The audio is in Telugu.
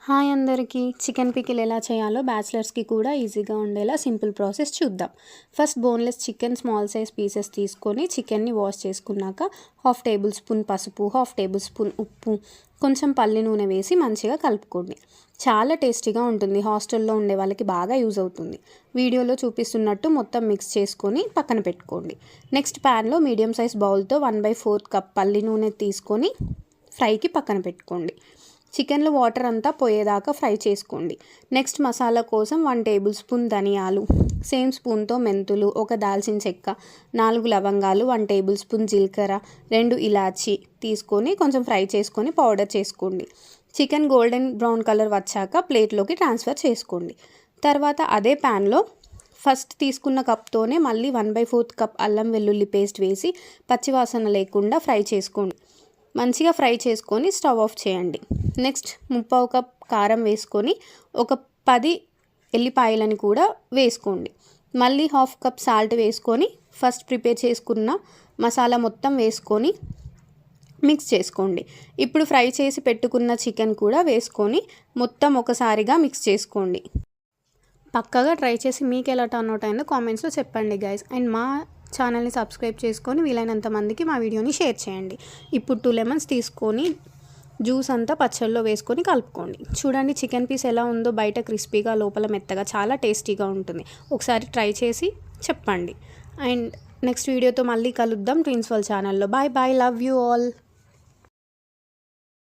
హాయ్ అందరికీ చికెన్ పికిల్ ఎలా చేయాలో బ్యాచిలర్స్కి కూడా ఈజీగా ఉండేలా సింపుల్ ప్రాసెస్ చూద్దాం. First boneless chicken small size pieces తీసుకొని చికెన్ని వాష్ చేసుకున్నాక 1/2 టేబుల్ స్పూన్ పసుపు, 1/2 టేబుల్ స్పూన్ ఉప్పు, కొంచెం పల్లి నూనె వేసి మంచిగా కలుపుకోండి. చాలా టేస్టీగా ఉంటుంది. హాస్టల్లో ఉండే వాళ్ళకి బాగా యూజ్ అవుతుంది. వీడియోలో చూపిస్తున్నట్టు మొత్తం మిక్స్ చేసుకొని పక్కన పెట్టుకోండి. నెక్స్ట్ ప్యాన్లో మీడియం సైజ్ బౌల్తో 1/4 కప్ పల్లి నూనె తీసుకొని ఫ్రైకి పక్కన పెట్టుకోండి. చికెన్లో వాటర్ అంతా పోయేదాకా ఫ్రై చేసుకోండి. నెక్స్ట్ మసాలా కోసం 1 టేబుల్ స్పూన్ ధనియాలు, సేమ్ స్పూన్తో మెంతులు, 1 దాల్చిన చెక్క, 4 లవంగాలు, 1 టేబుల్ స్పూన్ జీలకర్ర, 2 ఇలాచి తీసుకొని కొంచెం ఫ్రై చేసుకొని పౌడర్ చేసుకోండి. చికెన్ గోల్డెన్ బ్రౌన్ కలర్ వచ్చాక ప్లేట్లోకి ట్రాన్స్ఫర్ చేసుకోండి. తర్వాత అదే ప్యాన్లో ఫస్ట్ తీసుకున్న కప్తోనే మళ్ళీ 1/4 కప్ అల్లం వెల్లుల్లి పేస్ట్ వేసి పచ్చివాసన లేకుండా ఫ్రై చేసుకోండి. మంచిగా ఫ్రై చేసుకొని స్టవ్ ఆఫ్ చేయండి. నెక్స్ట్ 1/4 కప్ కారం వేసుకొని ఒక 10 ఎల్లిపాయలని కూడా వేసుకోండి. మళ్ళీ 1/2 కప్ సాల్ట్ వేసుకొని ఫస్ట్ ప్రిపేర్ చేసుకున్న మసాలా మొత్తం వేసుకొని మిక్స్ చేసుకోండి. ఇప్పుడు ఫ్రై చేసి పెట్టుకున్న చికెన్ కూడా వేసుకొని మొత్తం ఒకసారిగా మిక్స్ చేసుకోండి. పక్కగా ట్రై చేసి మీకు ఎలా టర్న్ అవుట్ అయిందో కామెంట్స్లో చెప్పండి గైస్. అండ్ మా ఛానల్ని సబ్స్క్రైబ్ చేసుకొని వీలైనంత మందికి మా వీడియోని షేర్ చేయండి. ఇప్పుడు 2 లెమన్స్ తీసుకొని జ్యూస్ అంతా పచ్చళ్ళలో వేసుకొని కలుపుకోండి. చూడండి చికెన్ పీస్ ఎలా ఉందో, బయట క్రిస్పీగా లోపల మెత్తగా చాలా టేస్టీగా ఉంటుంది. ఒకసారి ట్రై చేసి చెప్పండి. అండ్ నెక్స్ట్ వీడియోతో మళ్ళీ కలుద్దాం ట్విన్స్ వరల్డ్ ఛానల్లో. Bye bye, love you all.